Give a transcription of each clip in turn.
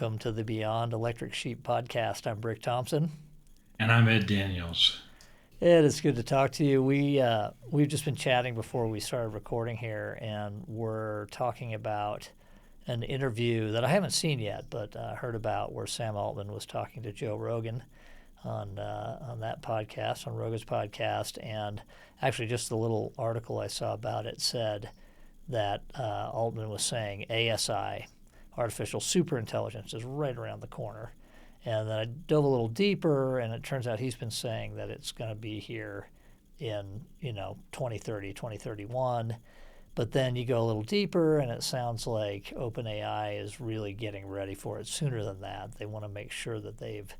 welcome to the Beyond Electric Sheep podcast. I'm Brick Thompson. And I'm Ed Daniels. Ed, it's good to talk to you. We've just been chatting before we started recording here, and we're talking about an interview that I haven't seen yet, but heard about, where Sam Altman was talking to Joe Rogan on that podcast, on Rogan's podcast. And actually, just the little article I saw about it said that Altman was saying ASI, artificial superintelligence, is right around the corner. And then I dove a little deeper, and it turns out he's been saying that it's going to be here in 2030, 2031. But then you go a little deeper, and it sounds like OpenAI is really getting ready for it sooner than that. They want to make sure that they've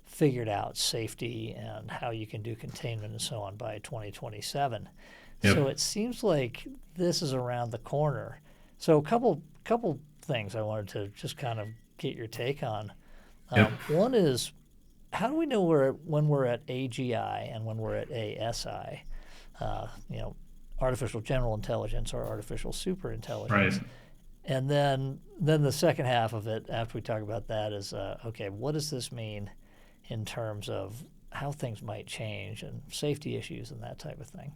figured out safety and how you can do containment and so on by 2027. Yep. So it seems like this is around the corner. So a couple things I wanted to just kind of get your take on. One is, how do we know when we're at AGI and when we're at ASI? Artificial general intelligence or artificial superintelligence. Right. And then the second half of it, after we talk about that, is okay, what does this mean in terms of how things might change and safety issues and that type of thing?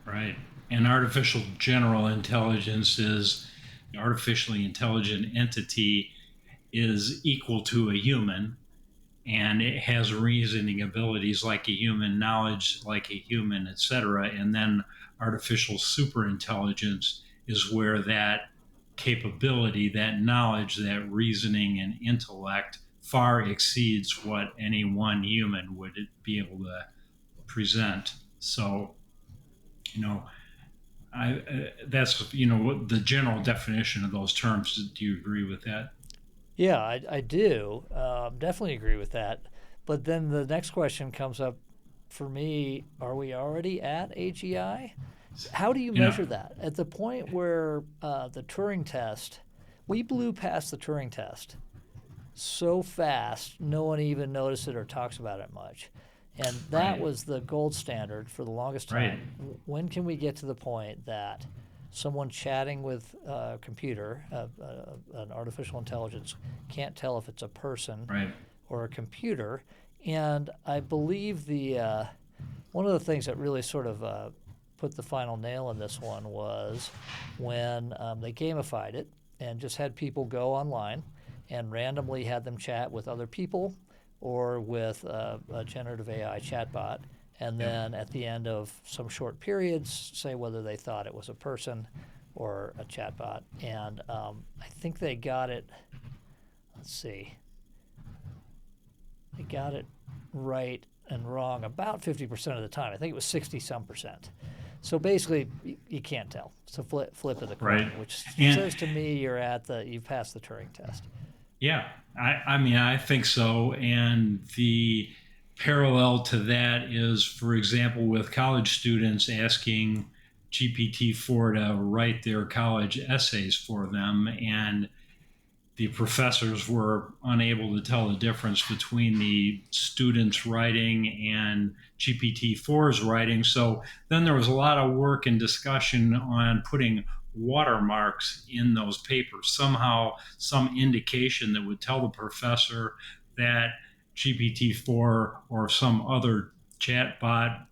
Right. And artificial general intelligence is an artificially intelligent entity is equal to a human, and it has reasoning abilities like a human, knowledge like a human, etc. And then artificial superintelligence is where that capability, that knowledge, that reasoning and intellect far exceeds what any one human would be able to present. So, that's the general definition of those terms. Do you agree with that? Yeah, I do. Definitely agree with that. But then the next question comes up for me, are we already at AGI? How do you measure that? At the point where the Turing Test, we blew past the Turing Test so fast, no one even noticed it or talks about it much. And that was the gold standard for the longest time. Right. When can we get to the point that someone chatting with a computer, an artificial intelligence, can't tell if it's a person or a computer? And I believe one of the things that really sort of put the final nail in this one was when they gamified it and just had people go online and randomly had them chat with other people or with a generative AI chatbot. And then at the end of some short periods, say whether they thought it was a person or a chatbot. And I think they got it, they got it right and wrong about 50% of the time. I think it was 60-some%. So basically, you can't tell. It's a flip of the coin, which says to me you've passed the Turing test. Yeah, I think so. And the parallel to that is, for example, with college students asking GPT-4 to write their college essays for them, and the professors were unable to tell the difference between the students' writing and GPT-4's writing. So then there was a lot of work and discussion on putting watermarks in those papers, somehow some indication that would tell the professor that GPT-4 or some other chatbot,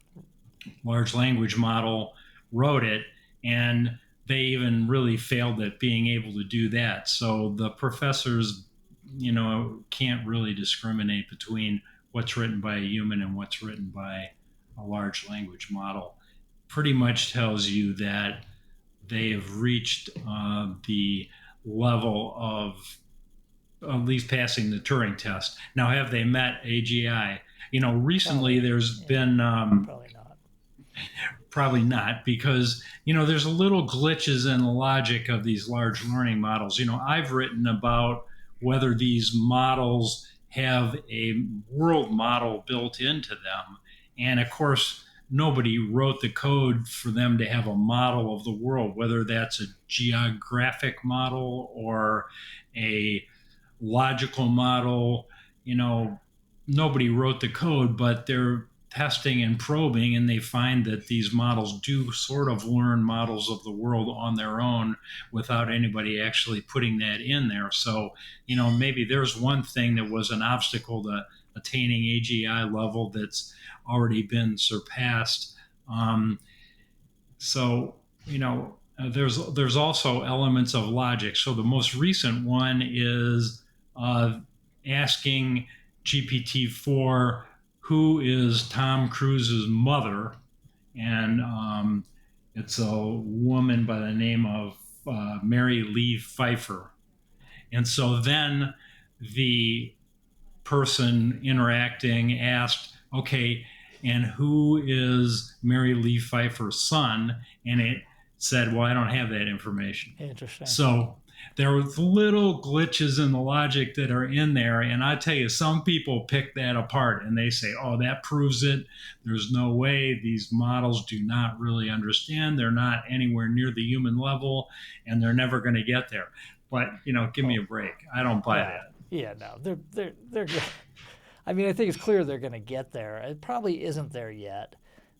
large language model wrote it, and they even really failed at being able to do that. So the professors, can't really discriminate between what's written by a human and what's written by a large language model. Pretty much tells you that they have reached the level of at least passing the Turing test. Now, have they met AGI? Recently there's been... Probably not. Probably not, because, there's a little glitches in the logic of these large learning models. I've written about whether these models have a world model built into them. And of course, nobody wrote the code for them to have a model of the world, whether that's a geographic model or a logical model. Nobody wrote the code, but testing and probing, and they find that these models do sort of learn models of the world on their own without anybody actually putting that in there. So, maybe there's one thing that was an obstacle to attaining AGI level that's already been surpassed. So, there's also elements of logic. So the most recent one is asking GPT-4 who is Tom Cruise's mother, and it's a woman by the name of Mary Lee Pfeiffer. And so then the person interacting asked, okay, and who is Mary Lee Pfeiffer's son? And it said, well, I don't have that information. Interesting. So there were little glitches in the logic that are in there. And I tell you, some people pick that apart and they say, oh, that proves it. There's no way. These models do not really understand. They're not anywhere near the human level, and they're never going to get there. But, give me a break. I don't buy that. Yeah, no, they're good. I mean, I think it's clear they're going to get there. It probably isn't there yet.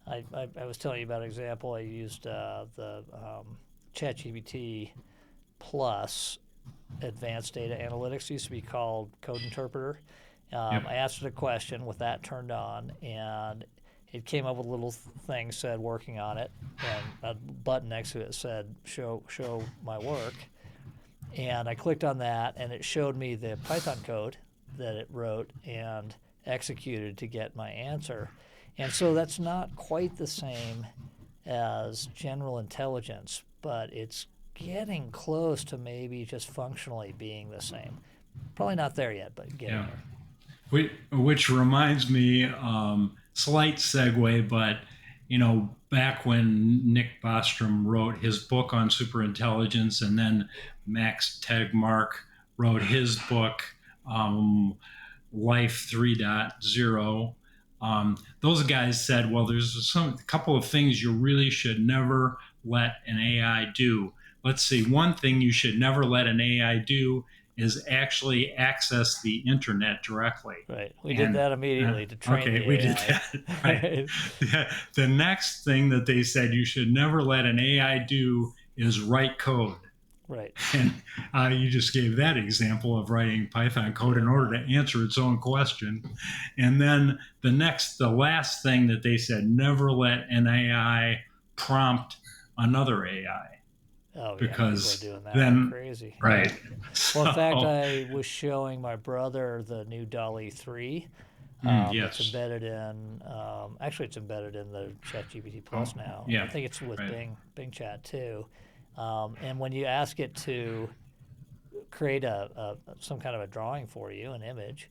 I was telling you about an example. I used the ChatGPT Plus Advanced Data Analytics. It used to be called Code Interpreter. Yep. I asked it a question with that turned on, and it came up with a little thing said working on it, and a button next to it said show my work. And I clicked on that, and it showed me the Python code that it wrote and executed to get my answer. And so that's not quite the same as general intelligence, but it's getting close to maybe just functionally being the same. Probably not there yet, but getting there. Which reminds me, slight segue, but back when Nick Bostrom wrote his book on superintelligence, and then Max Tegmark wrote his book, Life 3.0. Those guys said, well, there's a couple of things you really should never let an AI do. Let's see, one thing you should never let an AI do is actually access the internet directly. Right. We did that immediately to train the AI. We did that. Right. The next thing that they said you should never let an AI do is write code. Right. And you just gave that example of writing Python code in order to answer its own question. And then the last thing that they said, never let an AI prompt another AI. Oh, because yeah, people are doing that. then Crazy. Right. Well, in fact, I was showing my brother the new DALL-E 3. Yes. It's embedded in, actually it's embedded in the ChatGPT Plus now. Yeah. I think it's with Right. Bing Chat too. And when you ask it to create some kind of a drawing for you, an image,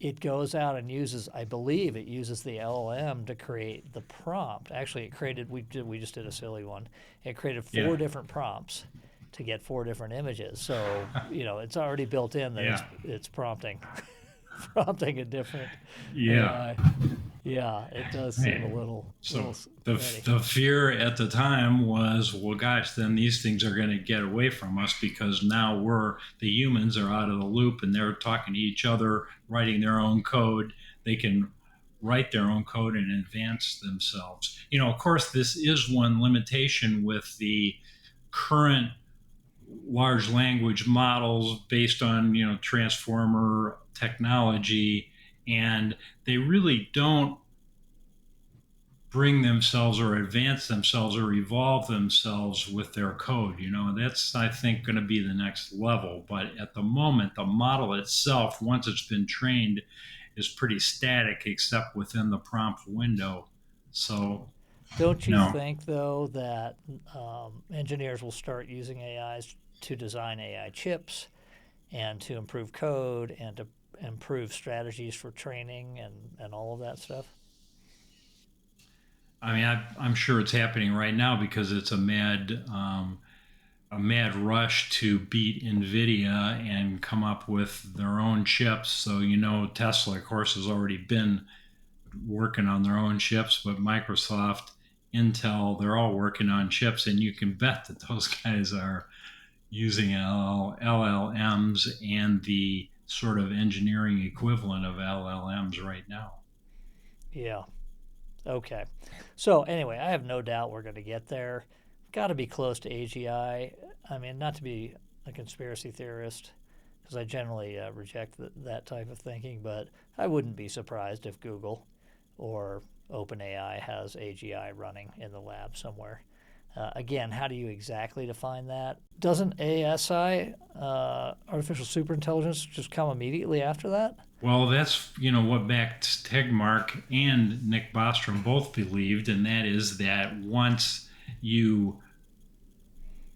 it goes out and uses, I believe it uses the LLM to create the prompt. Actually, it created, we just did a silly one. It created four different prompts to get 4 different images. So, it's already built in that it's prompting a different AI. Yeah, it does seem a little. So the fear at the time was, well, gosh, then these things are going to get away from us because now the humans are out of the loop and they're talking to each other, writing their own code. They can write their own code and advance themselves. Of course, this is one limitation with the current large language models based on, transformer technology, and they really don't bring themselves or advance themselves or evolve themselves with their code. That's, I think, going to be the next level. But at the moment, the model itself, once it's been trained, is pretty static except within the prompt window. So don't you think, though, that engineers will start using AIs to design AI chips and to improve code and to improve strategies for training and all of that stuff? I mean, I'm sure it's happening right now because it's a mad rush to beat NVIDIA and come up with their own chips. So, Tesla, of course, has already been working on their own chips, but Microsoft, Intel, they're all working on chips, and you can bet that those guys are using LLMs and the sort of engineering equivalent of LLMs right now. Yeah. Okay. So anyway, I have no doubt we're going to get there. Got to be close to AGI. I mean, not to be a conspiracy theorist, because I generally reject that type of thinking, but I wouldn't be surprised if Google or OpenAI has AGI running in the lab somewhere. Again, how do you exactly define that? Doesn't ASI, artificial superintelligence, just come immediately after that? Well, that's what Max Tegmark and Nick Bostrom both believed, and that is that once you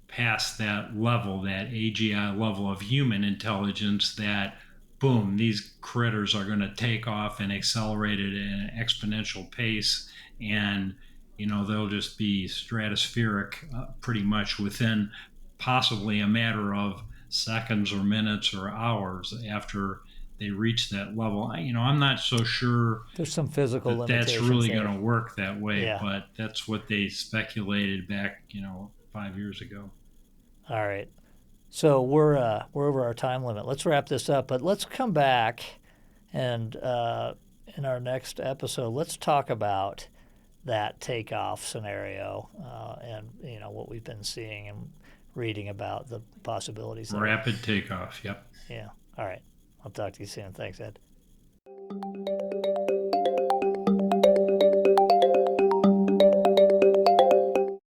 pass that level, that AGI level of human intelligence, that boom, these critters are going to take off and accelerate at an exponential pace, and they'll just be stratospheric pretty much within possibly a matter of seconds or minutes or hours after they reach that level. I'm not so sure There's some physical that that's limitations really there. going to work that way, Yeah. but that's what they speculated back 5 years ago. All right. So we're over our time limit. Let's wrap this up, but let's come back and in our next episode, let's talk about that takeoff scenario and what we've been seeing and reading about the possibilities there. Rapid takeoff. Yep. Yeah. All right. I'll talk to you soon. Thanks, Ed.